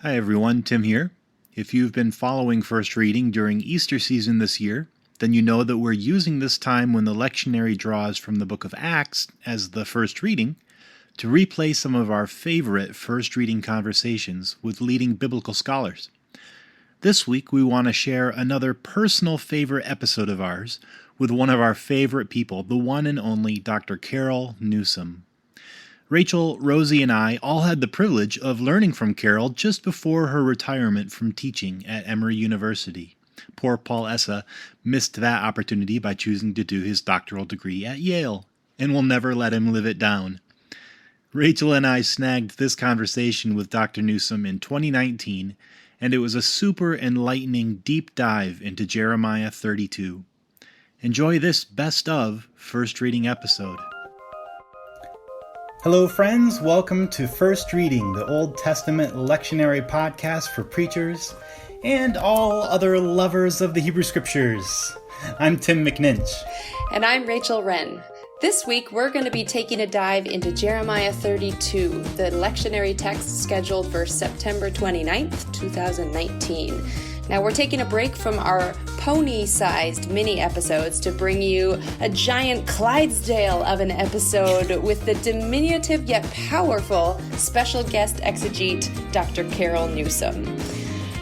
Hi everyone, Tim here. If you've been following First Reading during Easter season this year, then you know that we're using this time when the lectionary draws from the book of Acts as the first reading to replay some of our favorite first reading conversations with leading biblical scholars. This week we want to share another personal favorite episode of ours with one of our favorite people, the one and only Dr. Carol Newsom. Rachel, Rosie, and I all had the privilege of learning from Carol just before her retirement from teaching at Emory University. Poor Paul Essa missed that opportunity by choosing to do his doctoral degree at Yale, and we'll never let him live it down. Rachel and I snagged this conversation with Dr. Newsom in 2019, and it was a super enlightening deep dive into Jeremiah 32. Enjoy this best of First Reading episode. Hello, friends. Welcome to First Reading, the Old Testament lectionary podcast for preachers and all other lovers of the Hebrew Scriptures. I'm Tim McNinch. And I'm Rachel Wren. This week, we're going to be taking a dive into Jeremiah 32, the lectionary text scheduled for September 29th, 2019. Now, we're taking a break from our pony-sized mini episodes to bring you a giant Clydesdale of an episode with the diminutive yet powerful special guest exegete, Dr. Carol Newsom.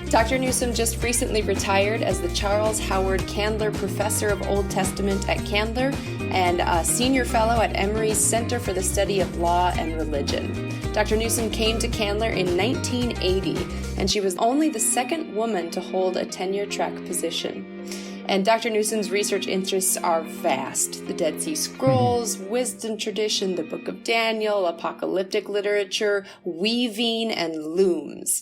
Dr. Newsom just recently retired as the Charles Howard Candler Professor of Old Testament at Candler and a Senior Fellow at Emory's Center for the Study of Law and Religion. Dr. Newsom came to Candler in 1980, and she was only the second woman to hold a tenure-track position. And Dr. Newsom's research interests are vast. The Dead Sea Scrolls, wisdom tradition, the Book of Daniel, apocalyptic literature, weaving, and looms.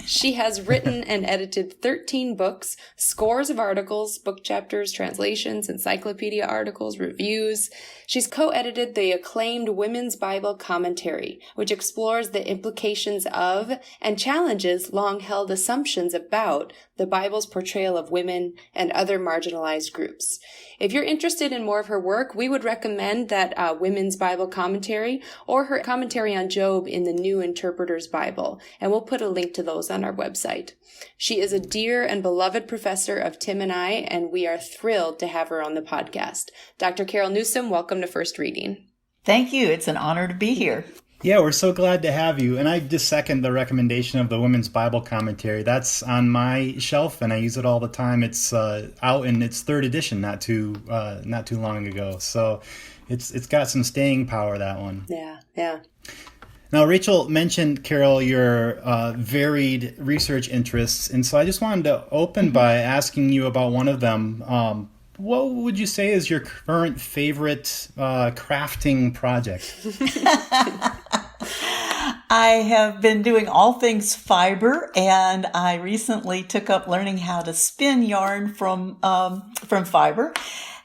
She has written and edited 13 books, scores of articles, book chapters, translations, encyclopedia articles, reviews. She's co-edited the acclaimed Women's Bible Commentary, which explores the implications of and challenges long-held assumptions about the Bible's portrayal of women and other marginalized groups. If you're interested in more of her work, we would recommend that Women's Bible Commentary or her commentary on Job in the New Interpreter's Bible, and we'll put a link to those on our website. She is a dear and beloved professor of Tim and I, and we are thrilled to have her on the podcast. Dr. Carol Newsom, welcome to First Reading. Thank you. It's an honor to be here. Yeah, we're so glad to have you. And I just second the recommendation of the Women's Bible Commentary. That's on my shelf, and I use it all the time. It's out in its third edition not too long ago. So it's got some staying power, that one. Yeah. Now, Rachel mentioned, Carol, your varied research interests. And so I just wanted to open by asking you about one of them. What would you say is your current favorite crafting project? I have been doing all things fiber, and I recently took up learning how to spin yarn from fiber.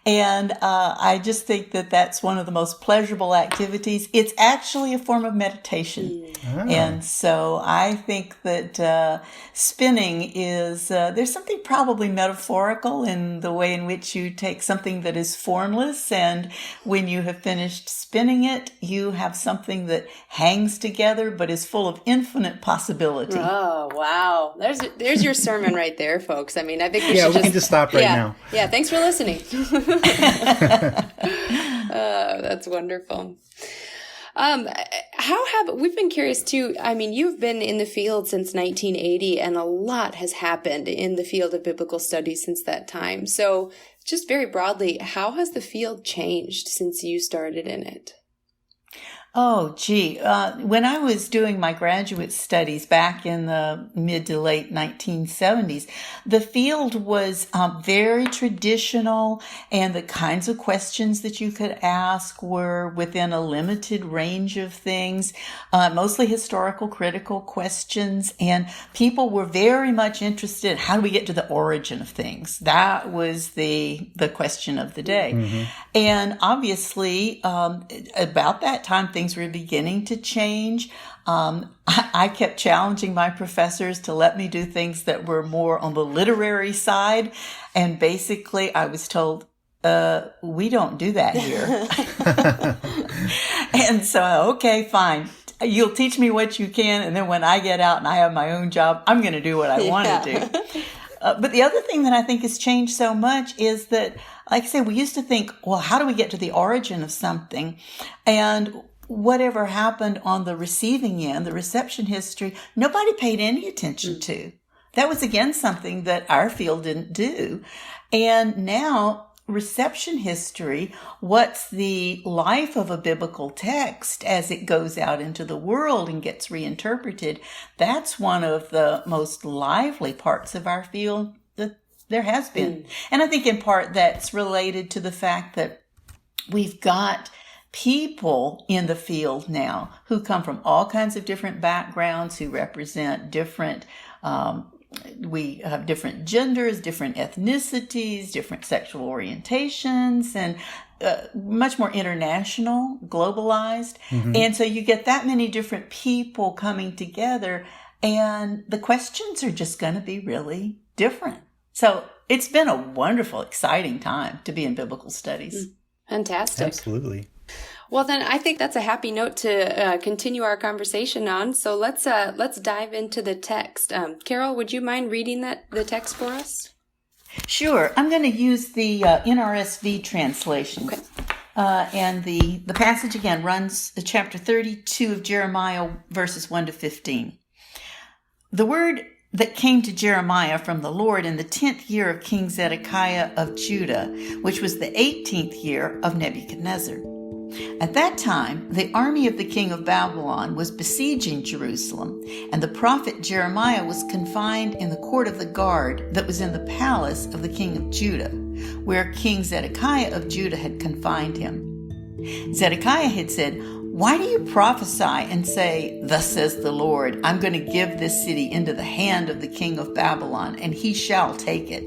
And I just think that that's one of the most pleasurable activities. It's actually a form of meditation. And so I think that spinning is, there's something probably metaphorical in the way in which you take something that is formless, and when you have finished spinning it, you have something that hangs together but is full of infinite possibility. Oh, wow. There's your sermon right there, folks. I mean, I think we we can just stop right now. Yeah, thanks for listening. That's wonderful. We've been curious too. I mean, you've been in the field since 1980, and a lot has happened in the field of biblical studies since that time. So just very broadly, how has the field changed since you started in it? Oh, gee. When I was doing my graduate studies back in the mid to late 1970s, the field was very traditional, and the kinds of questions that you could ask were within a limited range of things, mostly historical, critical questions, and people were very much interested in how do we get to the origin of things. That was the question of the day. Mm-hmm. And obviously, about that time, things were beginning to change. I kept challenging my professors to let me do things that were more on the literary side. And basically, I was told, we don't do that here. And so, okay, fine. you'll teach me what you can, and then when I get out and I have my own job, I'm going to do what I want to do. But the other thing that I think has changed so much is that, like I say, we used to think, well, how do we get to the origin of something? And whatever happened on the receiving end, the reception history, nobody paid any attention to. That was, again, something that our field didn't do. And now, reception history, what's the life of a biblical text as it goes out into the world and gets reinterpreted, that's one of the most lively parts of our field that there has been. And I think in part that's related to the fact that we've got people in the field now who come from all kinds of different backgrounds, who represent different we have different genders, different ethnicities, different sexual orientations, and much more international, globalized. And so you get that many different people coming together, and the questions are just going to be really different. So it's been a wonderful, exciting time to be in biblical studies. Fantastic. Absolutely. Well, then I think that's a happy note to continue our conversation on. So let's dive into the text. Carol, would you mind reading the text for us? Sure. I'm going to use the NRSV translation. Okay. And the passage again runs chapter 32 of Jeremiah, verses 1 to 15. The word that came to Jeremiah from the Lord in the 10th year of King Zedekiah of Judah, which was the 18th year of Nebuchadnezzar. At that time, the army of the king of Babylon was besieging Jerusalem, and the prophet Jeremiah was confined in the court of the guard that was in the palace of the king of Judah, where King Zedekiah of Judah had confined him. Zedekiah had said, "Why do you prophesy and say, 'Thus says the Lord, I'm going to give this city into the hand of the king of Babylon, and he shall take it'?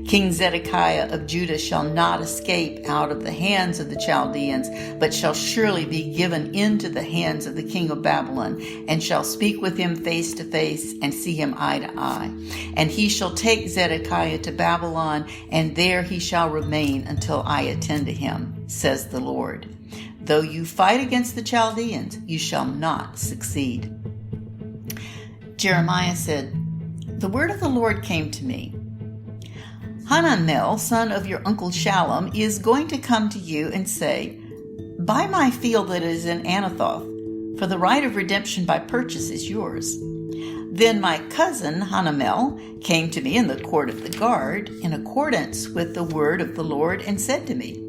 King Zedekiah of Judah shall not escape out of the hands of the Chaldeans, but shall surely be given into the hands of the king of Babylon, and shall speak with him face to face, and see him eye to eye. And he shall take Zedekiah to Babylon, and there he shall remain until I attend to him, says the Lord. Though you fight against the Chaldeans, you shall not succeed." Jeremiah said, "The word of the Lord came to me. Hananel, son of your uncle Shallum, is going to come to you and say, 'Buy my field that is in Anathoth, for the right of redemption by purchase is yours.' Then my cousin Hanamel came to me in the court of the guard, in accordance with the word of the Lord, and said to me,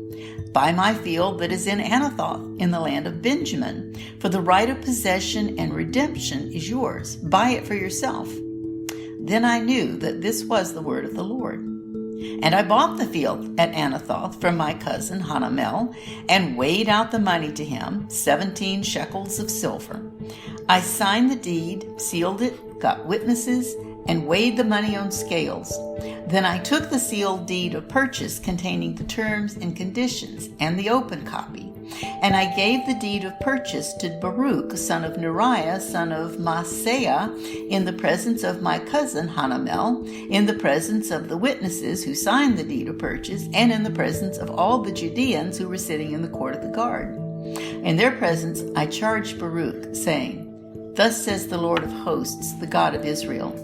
'Buy my field that is in Anathoth, in the land of Benjamin, for the right of possession and redemption is yours. Buy it for yourself.' Then I knew that this was the word of the Lord. And I bought the field at Anathoth from my cousin Hanamel, and weighed out the money to him, 17 shekels of silver. I signed the deed, sealed it, got witnesses, and weighed the money on scales. Then I took the sealed deed of purchase containing the terms and conditions, and the open copy. And I gave the deed of purchase to Baruch, son of Neriah, son of Maaseiah, in the presence of my cousin Hanamel, in the presence of the witnesses who signed the deed of purchase, and in the presence of all the Judeans who were sitting in the court of the guard. In their presence I charged Baruch, saying, 'Thus says the Lord of hosts, the God of Israel,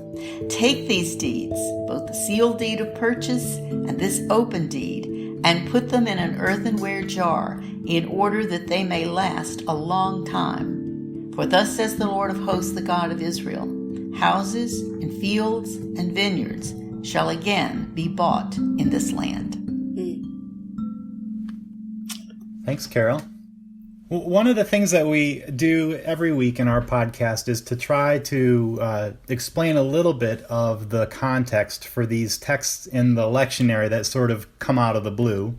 take these deeds, both the sealed deed of purchase and this open deed, and put them in an earthenware jar, in order that they may last a long time. For thus says the Lord of hosts, the God of Israel, houses and fields and vineyards shall again be bought in this land.'" Thanks, Carol. One of the things that we do every week in our podcast is to try to explain a little bit of the context for these texts in the lectionary that sort of come out of the blue.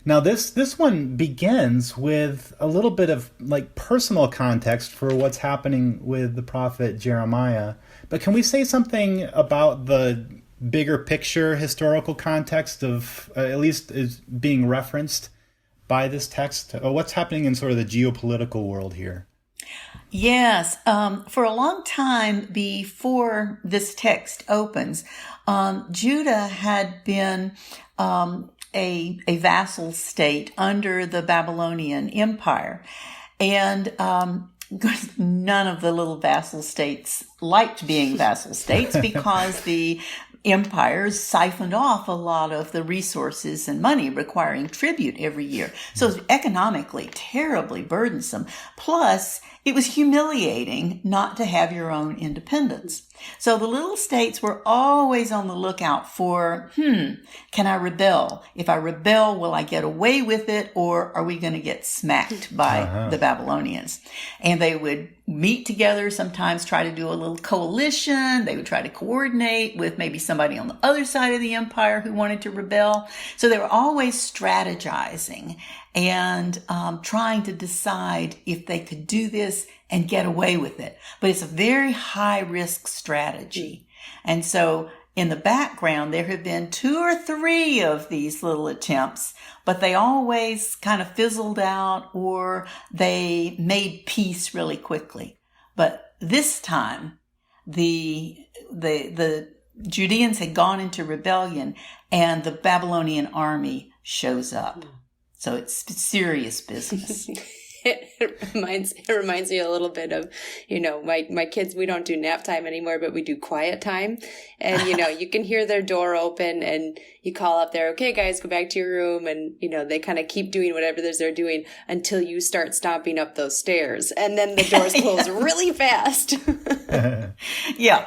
Now, this one begins with a little bit of like personal context for what's happening with the prophet Jeremiah. But can we say something about the bigger picture historical context of at least is being referenced by this text? What's happening in sort of the geopolitical world here? Yes. For a long time before this text opens, Judah had been a vassal state under the Babylonian Empire. And none of the little vassal states liked being vassal states because the empires siphoned off a lot of the resources and money requiring tribute every year. So it was economically terribly burdensome. Plus, it was humiliating not to have your own independence. So the little states were always on the lookout for, can I rebel? If I rebel, will I get away with it, or are we going to get smacked by the Babylonians? And they would meet together, sometimes try to do a little coalition. They would try to coordinate with maybe somebody on the other side of the empire who wanted to rebel. So they were always strategizing and trying to decide if they could do this and get away with it. But it's a very high risk strategy. And so in the background, there have been 2 or 3 of these little attempts, but they always kind of fizzled out or they made peace really quickly. But this time, the Judeans had gone into rebellion and the Babylonian army shows up. So it's serious business. It reminds me a little bit of, my kids, we don't do nap time anymore, but we do quiet time. And, you can hear their door open and you call up there, okay, guys, go back to your room. And, they kind of keep doing whatever it is they're doing until you start stomping up those stairs. And then the doors close really fast. Yeah.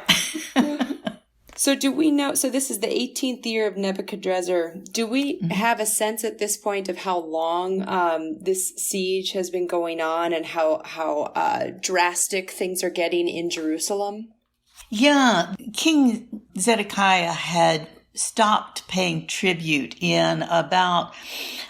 So do we know, so this is the 18th year of Nebuchadnezzar. Do we have a sense at this point of how long this siege has been going on and how drastic things are getting in Jerusalem? Yeah, King Zedekiah had stopped paying tribute in about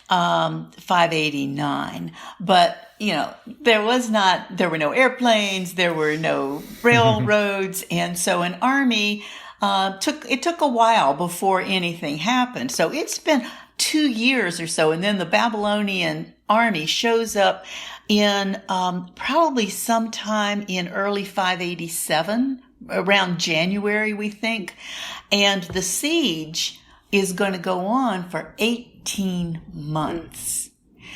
589. But, there were no airplanes, there were no railroads. And so an army took a while before anything happened. So it's been 2 years or so. And then the Babylonian army shows up in probably sometime in early 587, around January, we think. And the siege is going to go on for 18 months.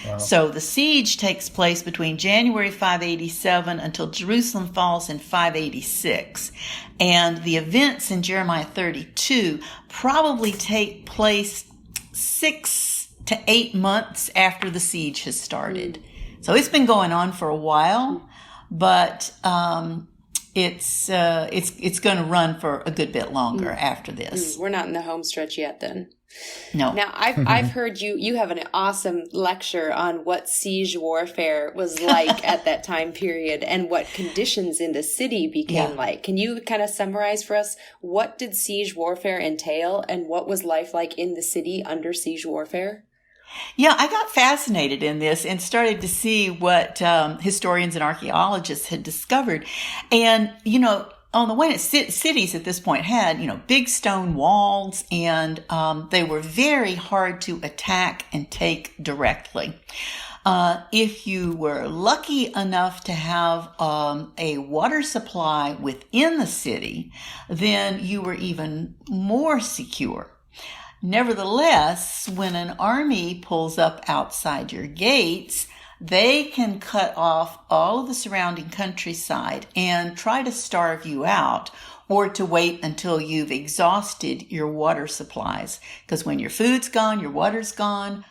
Wow. So the siege takes place between January 587 until Jerusalem falls in 586. And the events in Jeremiah 32 probably take place 6 to 8 months after the siege has started. So it's been going on for a while, but it's going to run for a good bit longer after this. We're not in the home stretch yet then. No. Now, I've heard you have an awesome lecture on what siege warfare was like at that time period and what conditions in the city became like. Can you kind of summarize for us what did siege warfare entail and what was life like in the city under siege warfare? Yeah, I got fascinated in this and started to see what historians and archaeologists had discovered. And, on the way, cities at this point had, big stone walls, and they were very hard to attack and take directly. If you were lucky enough to have a water supply within the city, then you were even more secure. Nevertheless, when an army pulls up outside your gates, they can cut off all of the surrounding countryside and try to starve you out or to wait until you've exhausted your water supplies. Because when your food's gone, your water's gone,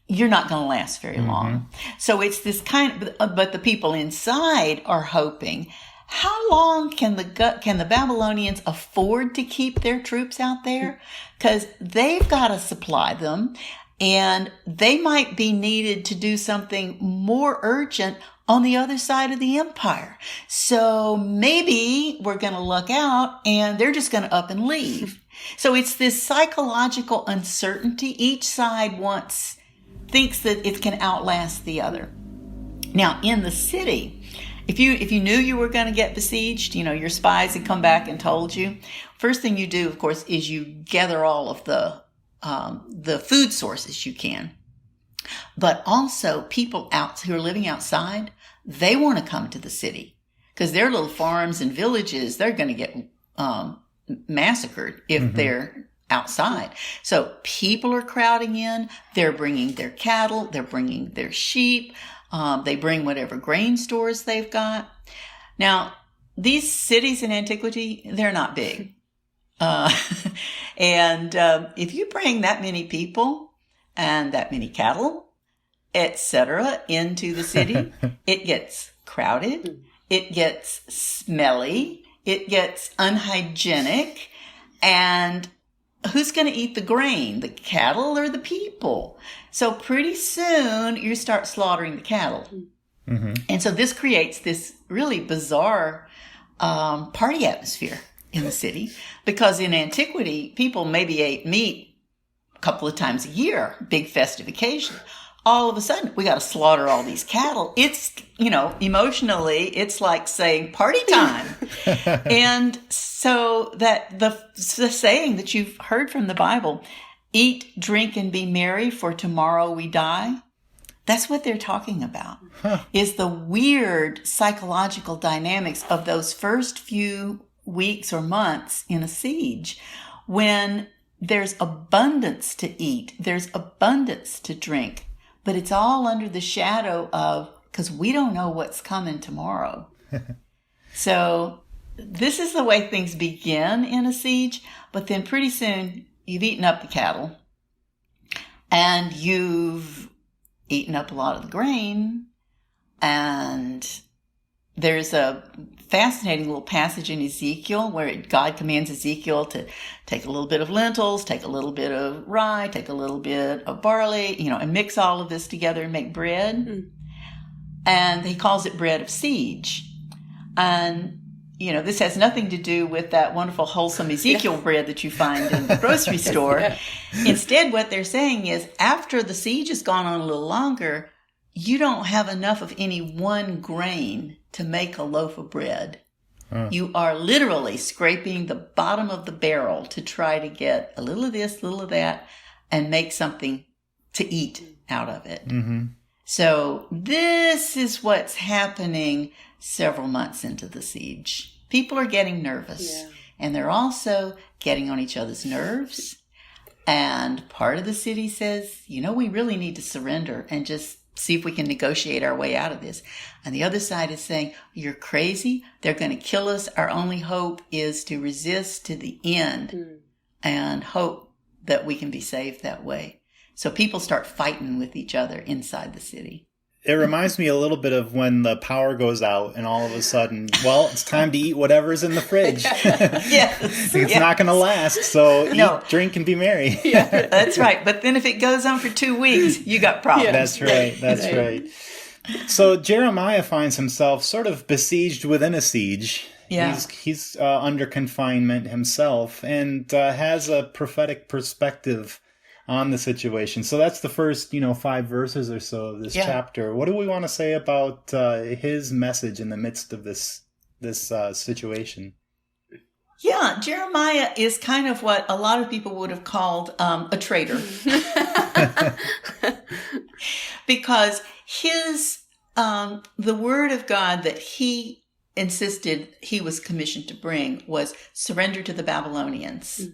you're not going to last very long. So it's this but the people inside are hoping, how long can the Babylonians afford to keep their troops out there? Because they've got to supply them. And they might be needed to do something more urgent on the other side of the empire. So maybe we're going to luck out and they're just going to up and leave. So it's this psychological uncertainty. Each side thinks that it can outlast the other. Now, in the city, if you knew you were going to get besieged, your spies had come back and told you, first thing you do, of course, is you gather all of the food sources you can. But also people who are living outside, they want to come to the city because their little farms and villages, they're going to get massacred if they're outside. So people are crowding in. They're bringing their cattle. They're bringing their sheep. They bring whatever grain stores they've got. Now, these cities in antiquity, they're not big. And if you bring that many people and that many cattle, etc., into the city, it gets crowded, it gets smelly, it gets unhygienic, and who's going to eat the grain, the cattle or the people? So pretty soon you start slaughtering the cattle. Mm-hmm. And so this creates this really bizarre party atmosphere in the city, because in antiquity, people maybe ate meat a couple of times a year, big festive occasion. All of a sudden, we got to slaughter all these cattle. It's, emotionally, it's like saying party time. And so that the saying that you've heard from the Bible, eat, drink, and be merry, for tomorrow we die. That's what they're talking about, is the weird psychological dynamics of those first few weeks or months in a siege, when there's abundance to eat, there's abundance to drink, but it's all under the shadow of, because we don't know what's coming tomorrow. So this is the way things begin in a siege, but then pretty soon you've eaten up the cattle and you've eaten up a lot of the grain, and there's a fascinating little passage in Ezekiel where God commands Ezekiel to take a little bit of lentils, take a little bit of rye, take a little bit of barley, and mix all of this together and make bread. Mm. And he calls it bread of siege. And, this has nothing to do with that wonderful, wholesome Ezekiel bread that you find in the grocery store. Yeah. Instead, what they're saying is, after the siege has gone on a little longer, you don't have enough of any one grain to make a loaf of bread. You are literally scraping the bottom of the barrel to try to get a little of this, a little of that, and make something to eat out of it. Mm-hmm. So this is what's happening several months into the siege. People are getting nervous, and they're also getting on each other's nerves. And part of the city says, we really need to surrender and just see if we can negotiate our way out of this. And the other side is saying, you're crazy. They're going to kill us. Our only hope is to resist to the end and hope that we can be saved that way. So people start fighting with each other inside the city. It reminds me a little bit of when the power goes out and all of a sudden, it's time to eat whatever's in the fridge. It's not going to last, so eat, drink, and be merry. That's right. But then if it goes on for 2 weeks, you got problems. That's right. So Jeremiah finds himself sort of besieged within a siege. Yeah. He's under confinement himself and has a prophetic perspective on the situation. So that's the first, 5 verses or so of this chapter. What do we want to say about his message in the midst of this situation? Yeah, Jeremiah is kind of what a lot of people would have called a traitor. Because his the word of God that he insisted he was commissioned to bring was surrender to the Babylonians.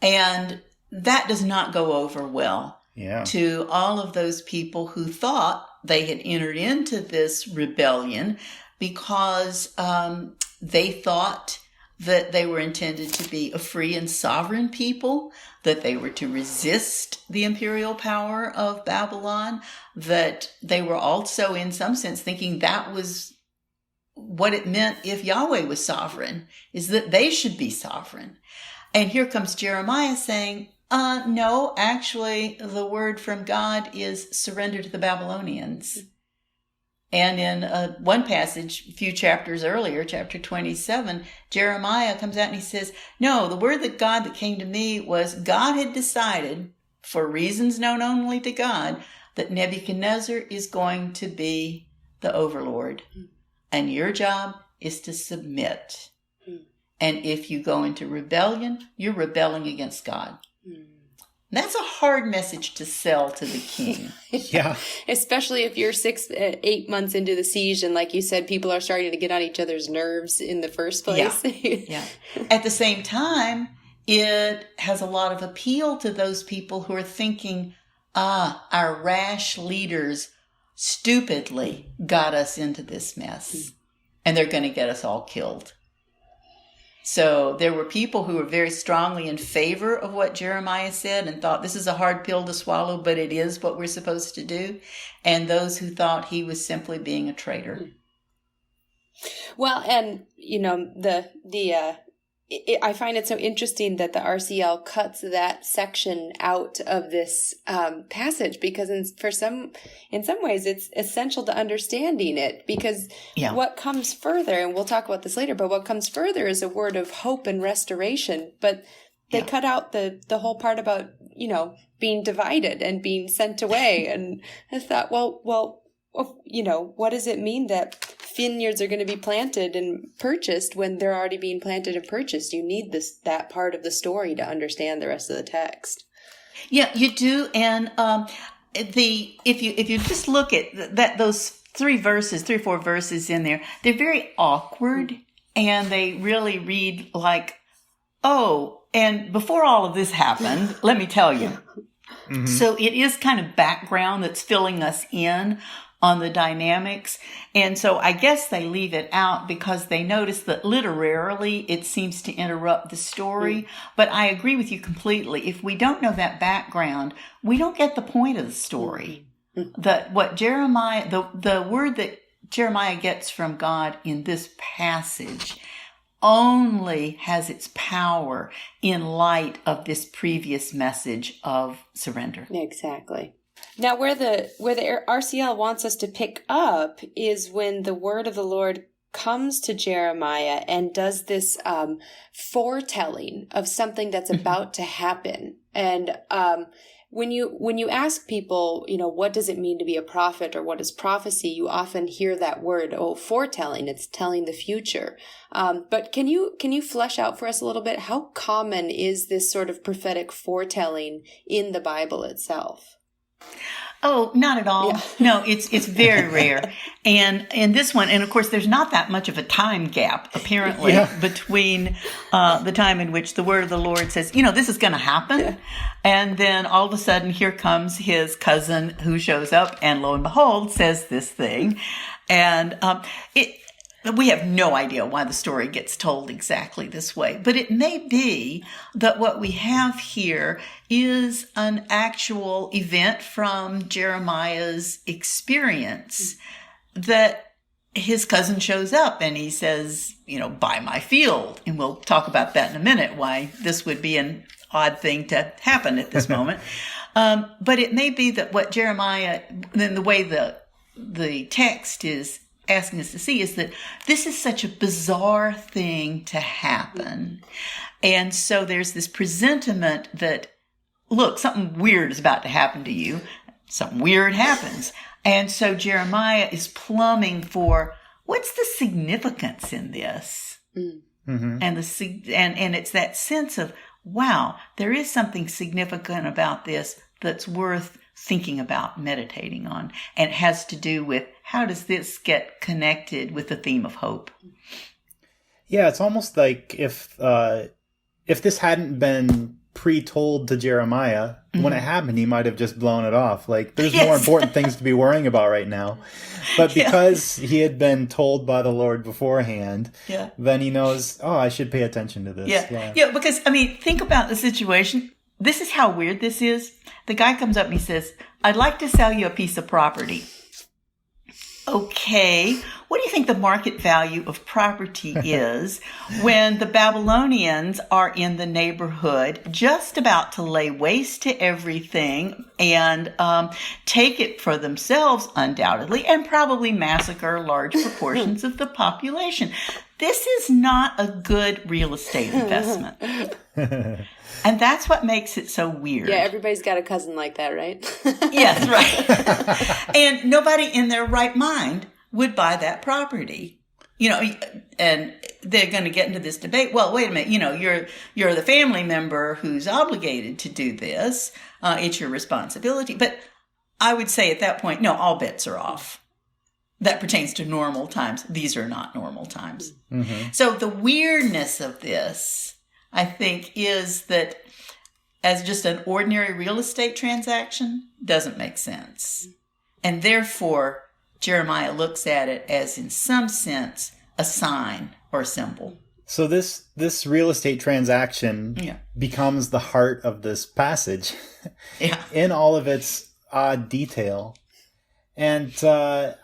And that does not go over well to all of those people who thought they had entered into this rebellion because they thought that they were intended to be a free and sovereign people, that they were to resist the imperial power of Babylon, that they were also in some sense thinking that was what it meant if Yahweh was sovereign, is that they should be sovereign. And here comes Jeremiah saying, no, actually, the word from God is surrender to the Babylonians. And in one passage, a few chapters earlier, chapter 27, Jeremiah comes out and he says, no, the word that God that came to me was God had decided, for reasons known only to God, that Nebuchadnezzar is going to be the overlord. And your job is to submit. And if you go into rebellion, you're rebelling against God. That's a hard message to sell to the king. Yeah. Especially if you're 8 months into the siege and, like you said, people are starting to get on each other's nerves in the first place. Yeah. At the same time, it has a lot of appeal to those people who are thinking, our rash leaders stupidly got us into this mess, and they're going to get us all killed. So there were people who were very strongly in favor of what Jeremiah said and thought this is a hard pill to swallow, but it is what we're supposed to do. And those who thought he was simply being a traitor. Well, and I find it so interesting that the RCL cuts that section out of this passage, because in some ways it's essential to understanding it, because what comes further, and we'll talk about this later, but what comes further is a word of hope and restoration. But they cut out the whole part about, being divided and being sent away. And I thought, well, what does it mean that vineyards are going to be planted and purchased when they're already being planted and purchased? You need that part of the story to understand the rest of the text. Yeah, you do. And if you just look at those 3 or 4 verses in there, they're very awkward, and they really read like, oh, and before all of this happened, let me tell you. Mm-hmm. So it is kind of background that's filling us in on the dynamics. And so I guess they leave it out because they notice that literarily it seems to interrupt the story. But I agree with you completely. If we don't know that background, we don't get the point of the story. That what Jeremiah, the word that Jeremiah gets from God in this passage only has its power in light of this previous message of surrender. Exactly. Now, where the RCL wants us to pick up is when the word of the Lord comes to Jeremiah and does this foretelling of something that's about to happen. And when you ask people, what does it mean to be a prophet, or what is prophecy, you often hear that word, foretelling. It's telling the future. But can you flesh out for us a little bit, how common is this sort of prophetic foretelling in the Bible itself? Oh, not at all. Yeah. No, it's very rare. And in this one, and of course, there's not that much of a time gap, apparently, between the time in which the word of the Lord says, this is going to happen. Yeah. And then all of a sudden, here comes his cousin who shows up and lo and behold, says this thing. And we have no idea why the story gets told exactly this way, but it may be that what we have here is an actual event from Jeremiah's experience, that his cousin shows up and he says, buy my field. And we'll talk about that in a minute, why this would be an odd thing to happen at this moment. But it may be that what Jeremiah, then the way the text is asking us to see, is that this is such a bizarre thing to happen. And so there's this presentiment that, look, something weird is about to happen to you. Something weird happens. And so Jeremiah is plumbing for, what's the significance in this? Mm-hmm. And it's that sense of, wow, there is something significant about this that's worth thinking about, meditating on. And it has to do with, how does this get connected with the theme of hope? Yeah, it's almost like if this hadn't been pre-told to Jeremiah, when it happened, he might have just blown it off. Like, there's more important things to be worrying about right now. But because he had been told by the Lord beforehand, then he knows, I should pay attention to this. Yeah, because, think about the situation. This is how weird this is. The guy comes up and he says, I'd like to sell you a piece of property. Okay, what do you think the market value of property is when the Babylonians are in the neighborhood just about to lay waste to everything and take it for themselves, undoubtedly, and probably massacre large proportions of the population? This is not a good real estate investment. And that's what makes it so weird. Yeah, everybody's got a cousin like that, right? Yes, right. And nobody in their right mind would buy that property. And they're going to get into this debate. Well, wait a minute. You're the family member who's obligated to do this. It's your responsibility. But I would say at that point, no, all bets are off. That pertains to normal times. These are not normal times. Mm-hmm. So the weirdness of this, I think, is that as just an ordinary real estate transaction, doesn't make sense. And therefore, Jeremiah looks at it as, in some sense, a sign or a symbol. So this real estate transaction becomes the heart of this passage in all of its odd detail. And, I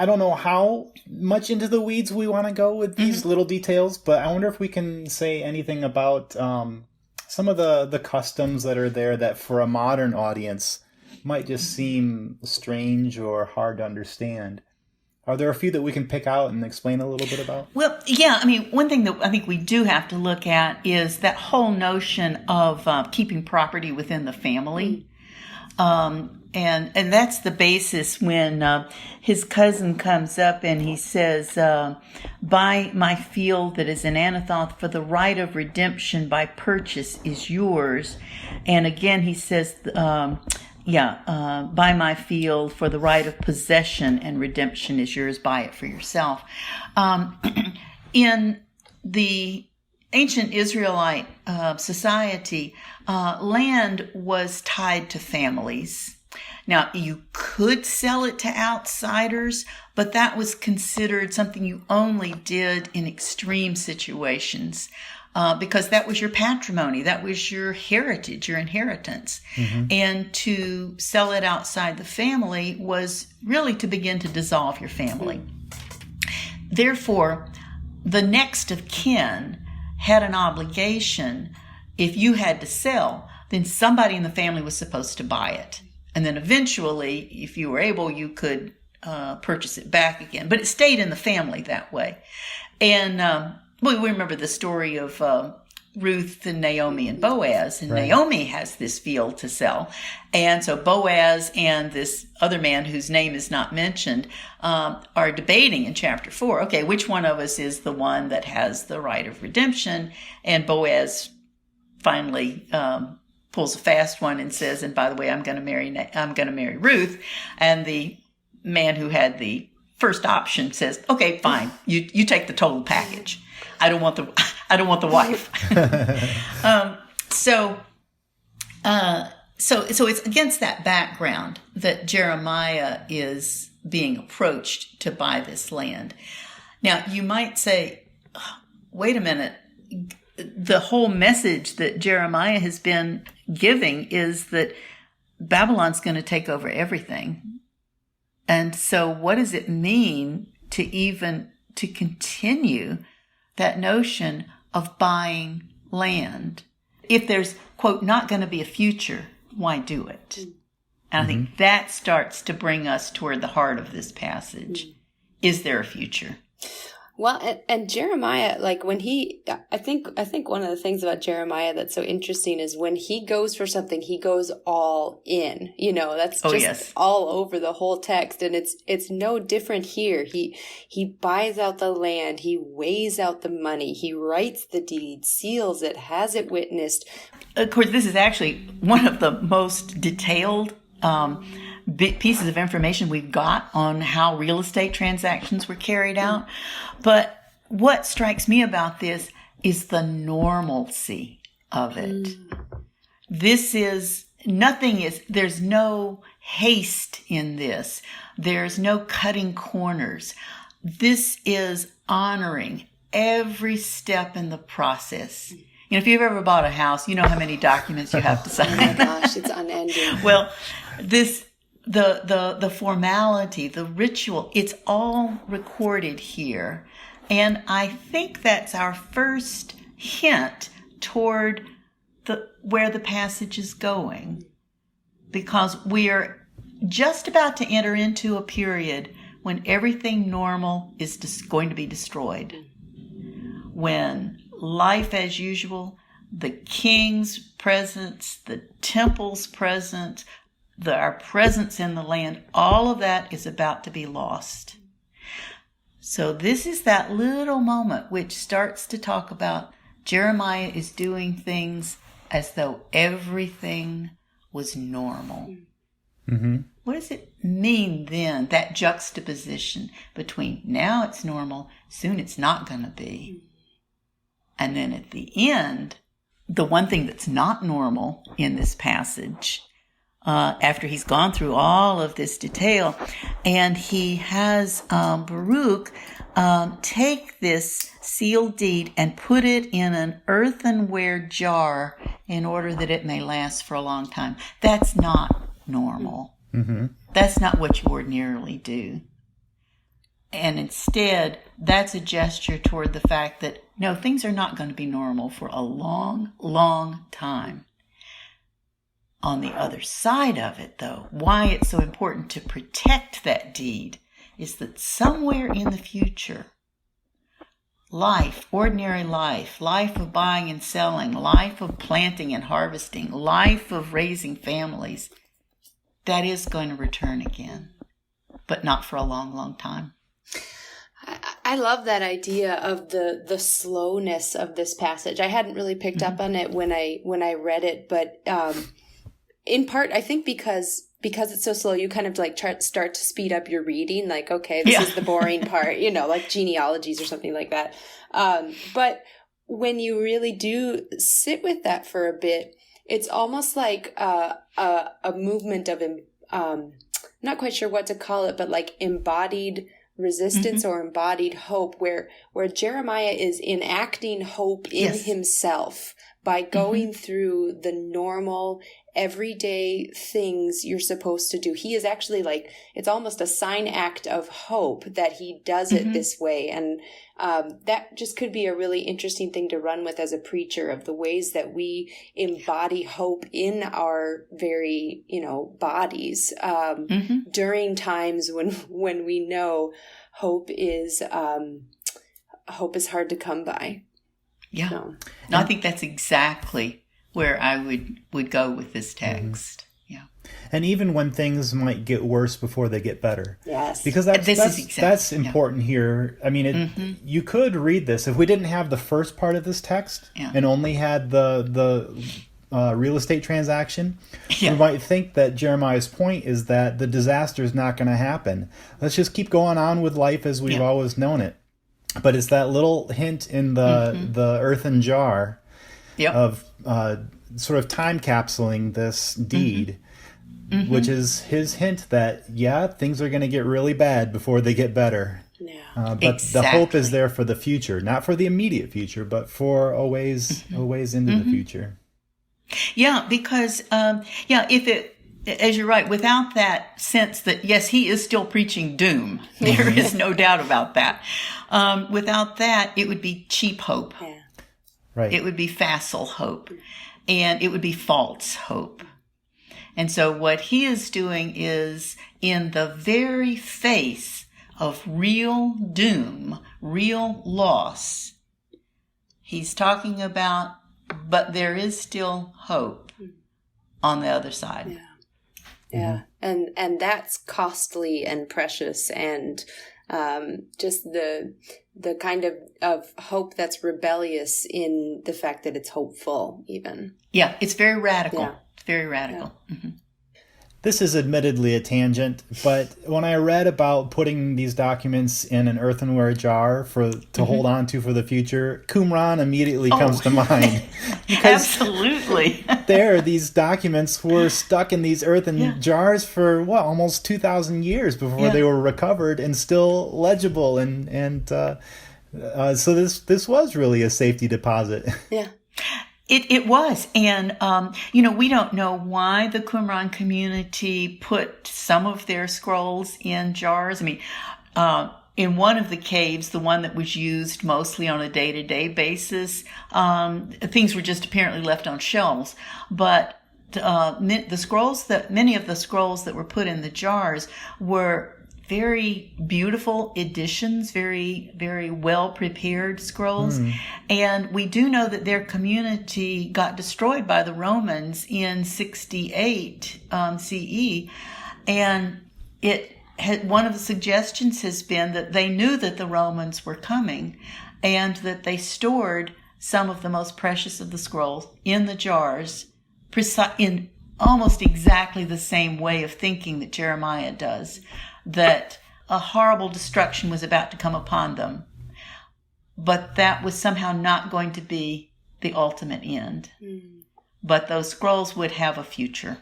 don't know how much into the weeds we want to go with these little details, but I wonder if we can say anything about some of the customs that are there that for a modern audience might just seem strange or hard to understand. Are there a few that we can pick out and explain a little bit about? Well, yeah. One thing that I think we do have to look at is that whole notion of keeping property within the family. And that's the basis when his cousin comes up and he says, buy my field that is in Anathoth, for the right of redemption by purchase is yours. And again, he says, buy my field, for the right of possession and redemption is yours. Buy it for yourself. In the ancient Israelite society, land was tied to families. Now, you could sell it to outsiders, but that was considered something you only did in extreme situations. Because that was your patrimony, that was your heritage, your inheritance. And to sell it outside the family was really to begin to dissolve your family. Therefore, the next of kin had an obligation. If you had to sell, then somebody in the family was supposed to buy it. And then eventually, if you were able, you could purchase it back again. But it stayed in the family that way. And we remember the story of Ruth and Naomi and Boaz. And right. Naomi has this field to sell. And so Boaz and this other man whose name is not mentioned are debating in chapter 4. Okay, which one of us is the one that has the right of redemption? And Boaz finally pulls a fast one and says, and by the way, I'm going to marry Ruth. And the man who had the first option says, okay, fine, you take the total package. I don't want the wife. So it's against that background that Jeremiah is being approached to buy this land. Now, you might say, wait a minute, the whole message that Jeremiah has been giving is that Babylon's going to take over everything. And so what does it mean to continue that notion of buying land? If there's, quote, not going to be a future, why do it? And I think that starts to bring us toward the heart of this passage. Is there a future? Well, and Jeremiah, like when I think one of the things about Jeremiah that's so interesting is when he goes for something, he goes all in. That's just all over the whole text, and it's no different here. He buys out the land, he weighs out the money, he writes the deed, seals it, has it witnessed. Of course, this is actually one of the most detailed pieces of information we've got on how real estate transactions were carried out. But what strikes me about this is the normalcy of it. There's no haste in this. There's no cutting corners. This is honoring every step in the process. If you've ever bought a house, you know how many documents you have to sign. Oh my gosh, it's unending. Well, the formality, the ritual, it's all recorded here. And I think that's our first hint toward where the passage is going. Because we are just about to enter into a period when everything normal is going to be destroyed. When life as usual, the king's presence, the temple's presence, our presence in the land, all of that is about to be lost. So this is that little moment which starts to talk about Jeremiah is doing things as though everything was normal. What does it mean then, that juxtaposition between now it's normal, soon it's not going to be? And then at the end, the one thing that's not normal in this passage after he's gone through all of this detail, and he has Baruch take this sealed deed and put it in an earthenware jar in order that it may last for a long time. That's not normal. Mm-hmm. That's not what you ordinarily do. And instead, that's a gesture toward the fact that, no, things are not going to be normal for a long, long time. On the other side of it, though, why it's so important to protect that deed is that somewhere in the future, life, ordinary life of buying and selling, life of planting and harvesting, life of raising families, that is going to return again, but not for a long, long time. I love that idea of the slowness of this passage. I hadn't really picked up on it when I read it, but in part, I think because it's so slow, you kind of like start to speed up your reading. Like, okay, this is the boring part, like genealogies or something like that. But when you really do sit with that for a bit, it's almost like a movement of, I'm not quite sure what to call it, but like embodied resistance or embodied hope, where Jeremiah is enacting hope in himself by going through the normal everyday things you're supposed to do. He is actually like, it's almost a sign act of hope that he does it this way. And that just could be a really interesting thing to run with as a preacher, of the ways that we embody hope in our very, bodies during times when we know hope is hard to come by. Yeah. So, no, I think that's exactly where I would go with this text. Yeah. And even when things might get worse before they get better. Yes. Because that's important here. I mean, you could read this if we didn't have the first part of this text and only had the real estate transaction. We might think that Jeremiah's point is that the disaster is not going to happen. Let's just keep going on with life as we've always known it. But it's that little hint in the earthen jar of sort of time capsuling this deed, which is his hint that, things are going to get really bad before they get better. Yeah. But the hope is there for the future, not for the immediate future, but for a ways into the future. Yeah, because, if it, as you're right, without that sense that, yes, he is still preaching doom. There is no doubt about that. Without that, it would be cheap hope. Yeah. Right. It would be facile hope. And it would be false hope. And so what he is doing is, in the very face of real doom, real loss, he's talking about, but there is still hope on the other side. Yeah. Yeah, and that's costly and precious, and just the kind of hope that's rebellious in the fact that it's hopeful, even. Yeah, it's very radical. Yeah. It's very radical. Yeah. Mm-hmm. This is admittedly a tangent, but when I read about putting these documents in an earthenware jar to hold on to for the future, Qumran immediately comes to mind. Absolutely. These documents were stuck in these earthen jars for almost 2,000 years before they were recovered and still legible, and so this was really a safety deposit. Yeah. It was. And, we don't know why the Qumran community put some of their scrolls in jars. I mean, in one of the caves, the one that was used mostly on a day-to-day basis, things were just apparently left on shelves. But many of the scrolls that were put in the jars were very beautiful editions, very, very well prepared scrolls. And we do know that their community got destroyed by the Romans in 68 CE. And one of the suggestions has been that they knew that the Romans were coming, and that they stored some of the most precious of the scrolls in the jars in almost exactly the same way of thinking that Jeremiah does, that a horrible destruction was about to come upon them, but that was somehow not going to be the ultimate end. But those scrolls would have a future.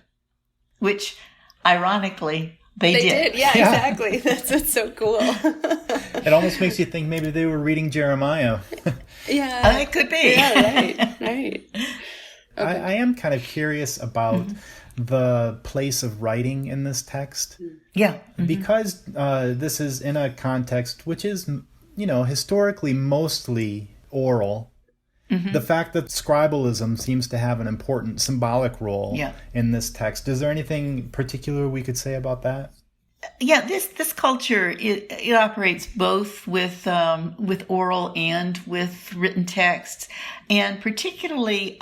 which ironically they did. Yeah, exactly. That's so cool. It almost makes you think maybe they were reading Jeremiah. Yeah. It could be. Yeah, right. Okay. I am kind of curious about the place of writing in this text. Yeah. Because this is in a context which is, historically mostly oral. The fact that scribalism seems to have an important symbolic role in this text. Is there anything particular we could say about that? Yeah, this culture it operates both with oral and with written texts, and particularly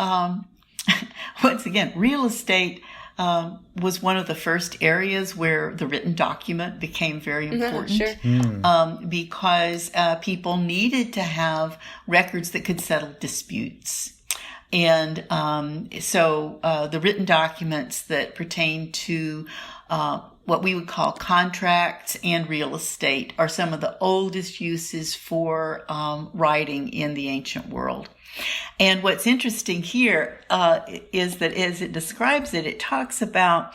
once again, real estate was one of the first areas where the written document became very important. Because people needed to have records that could settle disputes. And so the written documents that pertain to what we would call contracts and real estate are some of the oldest uses for writing in the ancient world. And what's interesting here is that as it describes it, it talks about,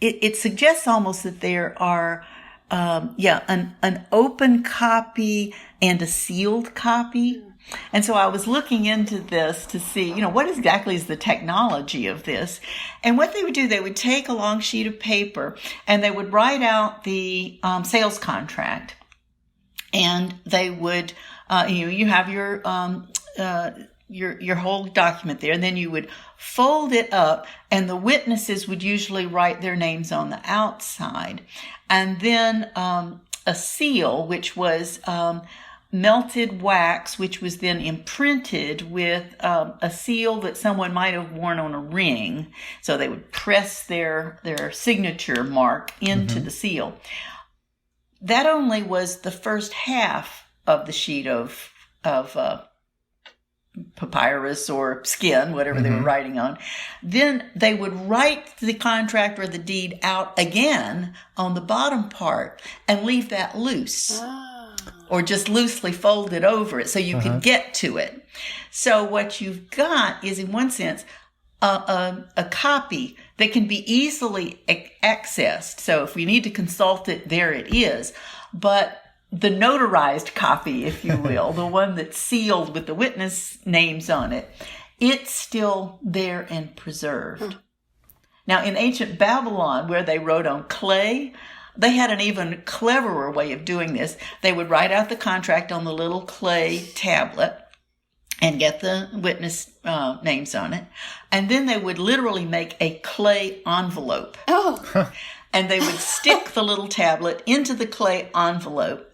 it suggests almost that there are, an open copy and a sealed copy. And so I was looking into this to see, what exactly is the technology of this. And what they would do, they would take a long sheet of paper and they would write out the sales contract. And they would, you have your whole document there, and then you would fold it up, and the witnesses would usually write their names on the outside. And then a seal, which was melted wax, which was then imprinted with a seal that someone might have worn on a ring. So they would press their signature mark into the seal. That only was the first half of the sheet of papyrus or skin, whatever they were writing on. Then they would write the contract or the deed out again on the bottom part and leave that loose. Or just loosely fold it over it so you could get to it. So what you've got is, in one sense, a copy that can be easily accessed. So if we need to consult it, there it is. But the notarized copy, if you will, the one that's sealed with the witness names on it, it's still there and preserved. Now, in ancient Babylon, where they wrote on clay, they had an even cleverer way of doing this. They would write out the contract on the little clay tablet and get the witness names on it. And then they would literally make a clay envelope. And they would stick the little tablet into the clay envelope.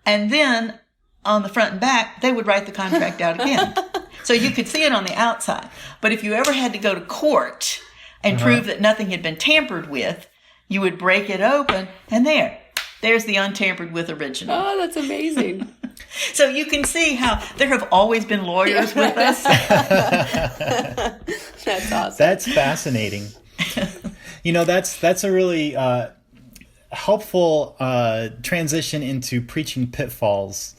And then on the front and back, they would write the contract out again. So you could see it on the outside. But if you ever had to go to court and prove that nothing had been tampered with, you would break it open, and there's the untampered with original. Oh, that's amazing. So you can see how there have always been lawyers with us. That's awesome. That's fascinating. That's a really helpful transition into preaching pitfalls.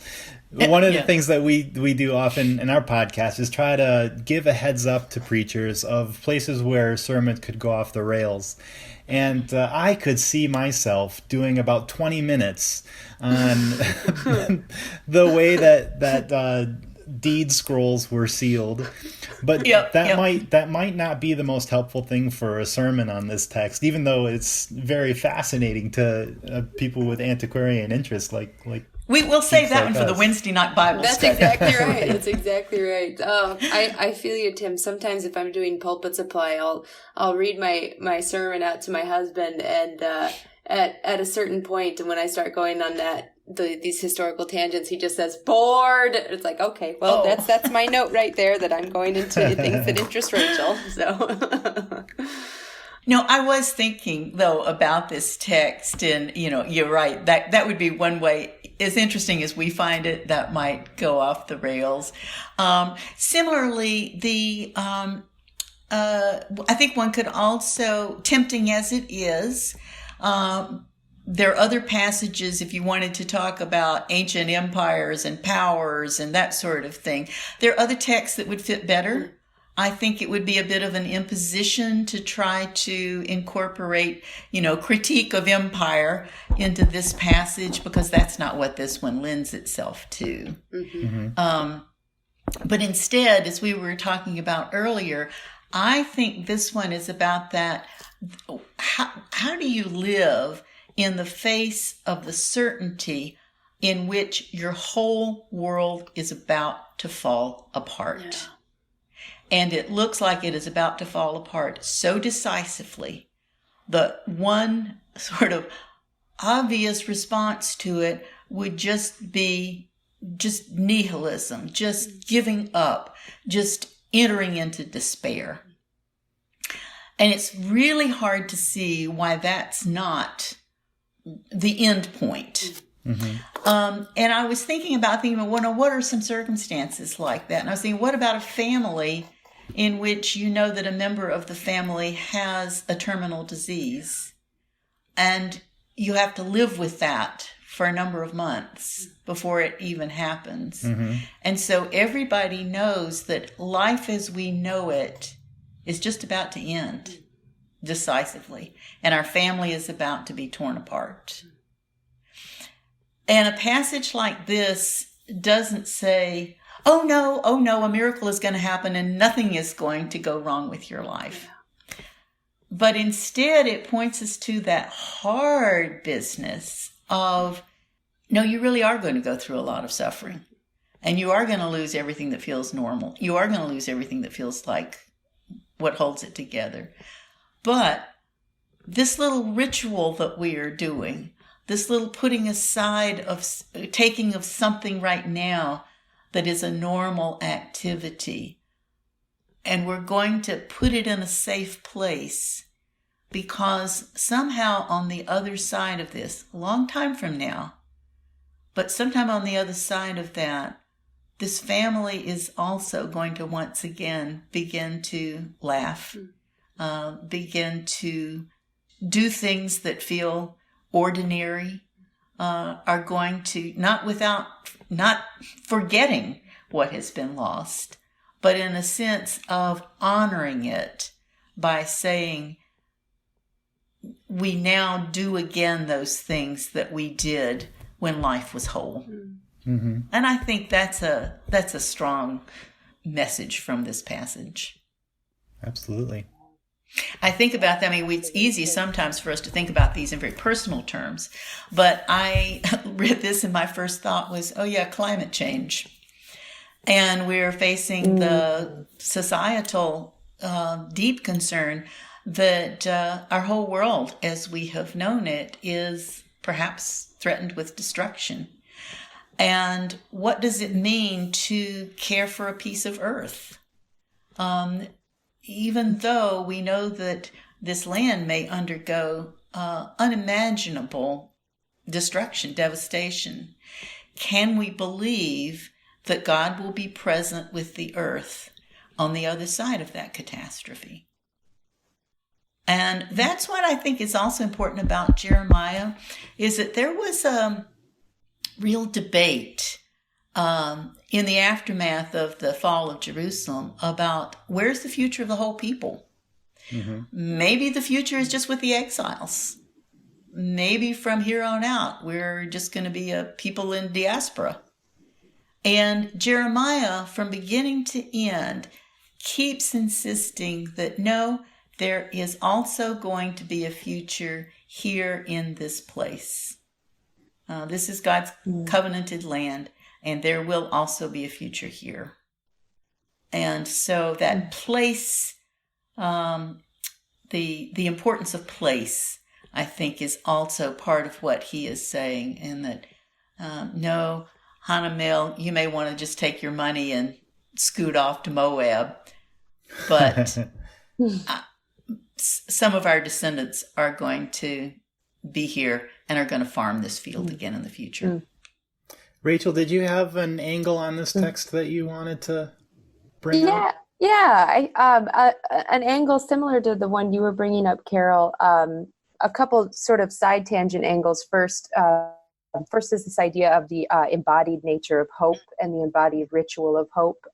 One of the things that we do often in our podcast is try to give a heads up to preachers of places where sermons could go off the rails. And I could see myself doing about 20 minutes on the way that deed scrolls were sealed. But that might not be the most helpful thing for a sermon on this text, even though it's very fascinating to people with antiquarian interest like we will save that one for the Wednesday night Bible study. That's exactly right. That's exactly right. I feel you, Tim. Sometimes if I'm doing pulpit supply, I'll read my sermon out to my husband, and at a certain point, and when I start going on these historical tangents, he just says bored. It's like, okay, well, that's my note right there that I'm going into things that interest Rachel. So. No, I was thinking though about this text, and you're right. That would be one way. As interesting as we find it, that might go off the rails. Similarly, I think one could also, tempting as it is, there are other passages if you wanted to talk about ancient empires and powers and that sort of thing. There are other texts that would fit better. I think it would be a bit of an imposition to try to incorporate, critique of empire into this passage, because that's not what this one lends itself to. But instead, as we were talking about earlier, I think this one is about that. How do you live in the face of the certainty in which your whole world is about to fall apart? Yeah. And it looks like it is about to fall apart so decisively. The one sort of obvious response to it would just be just nihilism, just giving up, just entering into despair. And it's really hard to see why that's not the end point. And I was thinking about what are some circumstances like that? And I was thinking, what about a family in which you know that a member of the family has a terminal disease, and you have to live with that for a number of months before it even happens. And so everybody knows that life as we know it is just about to end decisively, and our family is about to be torn apart. And a passage like this doesn't say, oh no, a miracle is going to happen and nothing is going to go wrong with your life. But instead, it points us to that hard business of, no, you really are going to go through a lot of suffering. And you are going to lose everything that feels normal. You are going to lose everything that feels like what holds it together. But this little ritual that we are doing, this little putting aside of taking of something right now that is a normal activity, and we're going to put it in a safe place, because somehow on the other side of this, a long time from now, but sometime on the other side of that, this family is also going to once again begin to laugh, begin to do things that feel ordinary, are going to, not forgetting what has been lost, but in a sense of honoring it by saying, we now do again those things that we did when life was whole. And I think that's a strong message from this passage. Absolutely. I think about that. I mean, it's easy sometimes for us to think about these in very personal terms, but I read this and my first thought was, oh yeah, climate change. And we're facing the societal deep concern that our whole world as we have known it is perhaps threatened with destruction. And what does it mean to care for a piece of earth? Even though we know that this land may undergo unimaginable destruction, devastation, can we believe that God will be present with the earth on the other side of that catastrophe? And that's what I think is also important about Jeremiah, is that there was a real debate in the aftermath of the fall of Jerusalem about where's the future of the whole people. Maybe the future is just with the exiles. Maybe from here on out, we're just going to be a people in diaspora. And Jeremiah, from beginning to end, keeps insisting that no, there is also going to be a future here in this place. This is God's covenanted land, and there will also be a future here. And so that place, the importance of place, I think, is also part of what he is saying. And that, no, Hanamel, you may want to just take your money and scoot off to Moab, but some of our descendants are going to be here and are going to farm this field again in the future. Rachel, did you have an angle on this text that you wanted to bring up? Yeah. An angle similar to the one you were bringing up, Carol. A couple sort of side tangent angles. First is this idea of the embodied nature of hope and the embodied ritual of hope.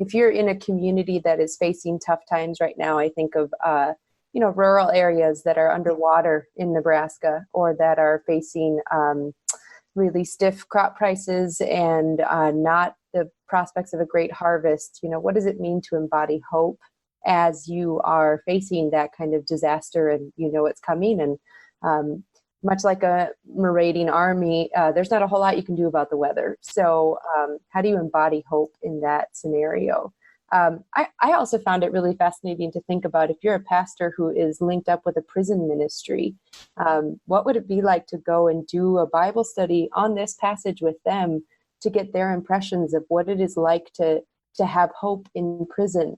if you're in a community that is facing tough times right now, I think of, rural areas that are underwater in Nebraska, or that are facing really stiff crop prices and not the prospects of a great harvest. What does it mean to embody hope as you are facing that kind of disaster, and it's coming? And much like a marauding army, there's not a whole lot you can do about the weather. So how do you embody hope in that scenario? I also found it really fascinating to think about, if you're a pastor who is linked up with a prison ministry, what would it be like to go and do a Bible study on this passage with them, to get their impressions of what it is like to have hope in prison?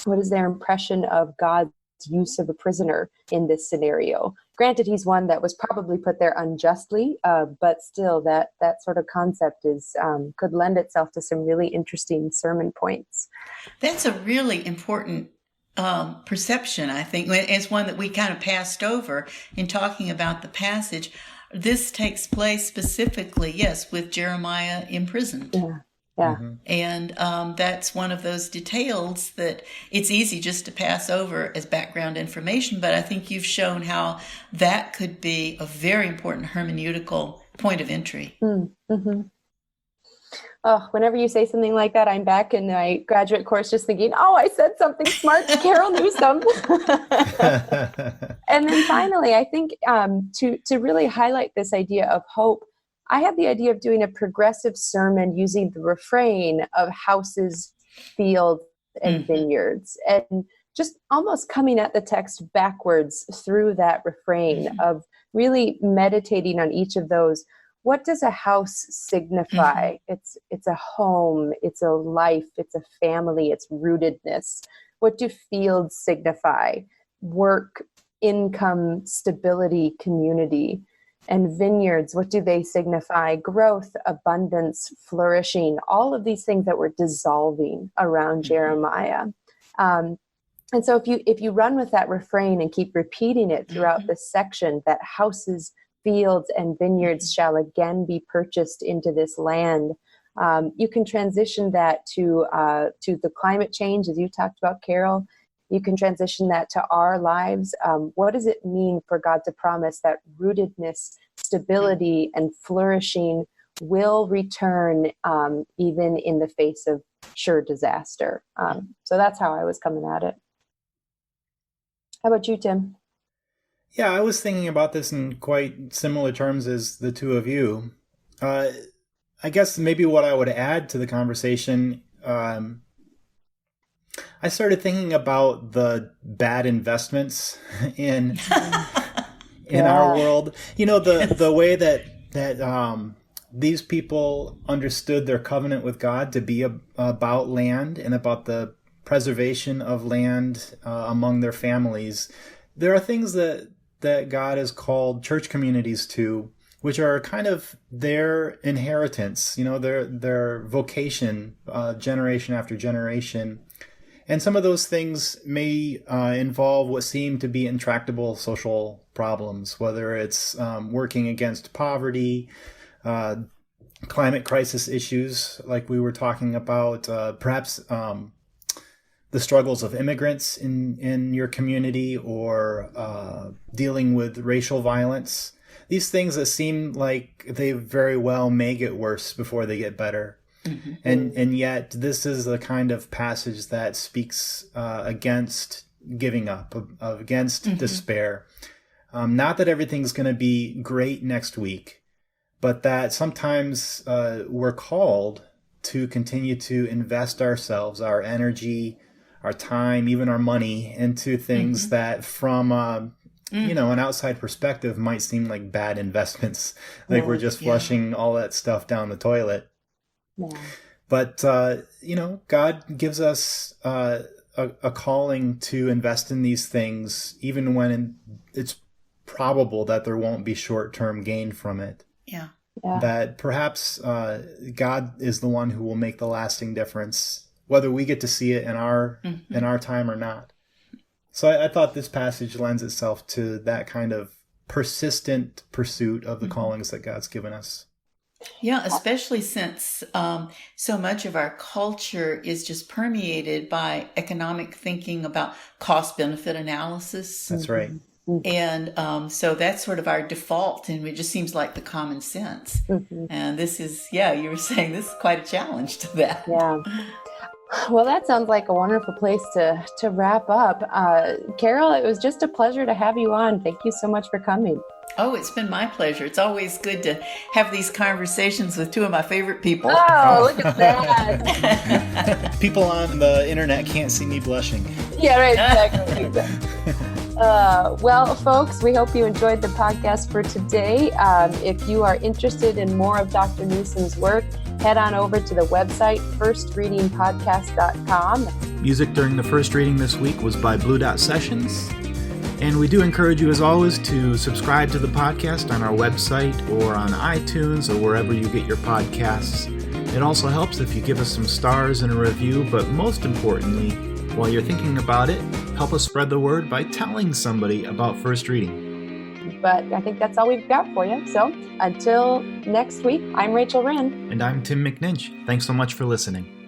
What is their impression of God's use of a prisoner in this scenario? Granted, he's one that was probably put there unjustly, but still, that sort of concept is could lend itself to some really interesting sermon points. That's a really important perception, I think. It's one that we kind of passed over in talking about the passage. This takes place specifically, yes, with Jeremiah imprisoned. Yeah. Yeah. Mm-hmm. And that's one of those details that it's easy just to pass over as background information, but I think you've shown how that could be a very important hermeneutical point of entry. Mm-hmm. Oh, whenever you say something like that, I'm back in my graduate course just thinking, oh, I said something smart to Carol Newsom. And then finally, I think to really highlight this idea of hope, I had the idea of doing a progressive sermon using the refrain of houses, fields, and vineyards, and just almost coming at the text backwards through that refrain of really meditating on each of those. What does a house signify? It's a home, it's a life, it's a family, it's rootedness. What do fields signify? Work, income, stability, community. And vineyards, what do they signify? Growth, abundance, flourishing, all of these things that were dissolving around Jeremiah. And so if you run with that refrain and keep repeating it throughout this section, that houses, fields, and vineyards shall again be purchased into this land, you can transition that to the climate change, as you talked about, Carol. You can transition that to our lives. What does it mean for God to promise that rootedness, stability, and flourishing will return even in the face of sure disaster? So that's how I was coming at it. How about you, Tim? Yeah, I was thinking about this in quite similar terms as the two of you. I guess maybe what I would add to the conversation, I started thinking about the bad investments in our world. The way that these people understood their covenant with God to be about land and about the preservation of land among their families. There are things that God has called church communities to, which are kind of their inheritance, their vocation, generation after generation. And some of those things may involve what seem to be intractable social problems, whether it's working against poverty, climate crisis issues like we were talking about, perhaps the struggles of immigrants in your community, or dealing with racial violence. These things that seem like they very well may get worse before they get better. Mm-hmm. And yet this is the kind of passage that speaks against giving up, against despair. Not that everything's going to be great next week, but that sometimes we're called to continue to invest ourselves, our energy, our time, even our money into things that from an outside perspective might seem like bad investments. Like we're just flushing all that stuff down the toilet. Yeah. But, God gives us a calling to invest in these things, even when it's probable that there won't be short-term gain from it. Yeah. That perhaps God is the one who will make the lasting difference, whether we get to see it in our time or not. So I thought this passage lends itself to that kind of persistent pursuit of the callings that God's given us. Yeah, especially since so much of our culture is just permeated by economic thinking about cost benefit analysis. That's right. And so that's sort of our default, and it just seems like the common sense. Mm-hmm. And this is, yeah, you were saying this is quite a challenge to that. Yeah. Well, that sounds like a wonderful place to wrap up. Carol, it was just a pleasure to have you on. Thank you so much for coming. Oh, it's been my pleasure. It's always good to have these conversations with two of my favorite people. Oh, look at that. People on the internet can't see me blushing. Yeah, right, exactly. Well, folks, we hope you enjoyed the podcast for today. If you are interested in more of Dr. Newsom's work, head on over to the website, firstreadingpodcast.com. Music during the first reading this week was by Blue Dot Sessions. And we do encourage you, as always, to subscribe to the podcast on our website or on iTunes or wherever you get your podcasts. It also helps if you give us some stars and a review, but most importantly, while you're thinking about it, help us spread the word by telling somebody about First Reading. But I think that's all we've got for you. So until next week, I'm Rachel Wren. And I'm Tim McNinch. Thanks so much for listening.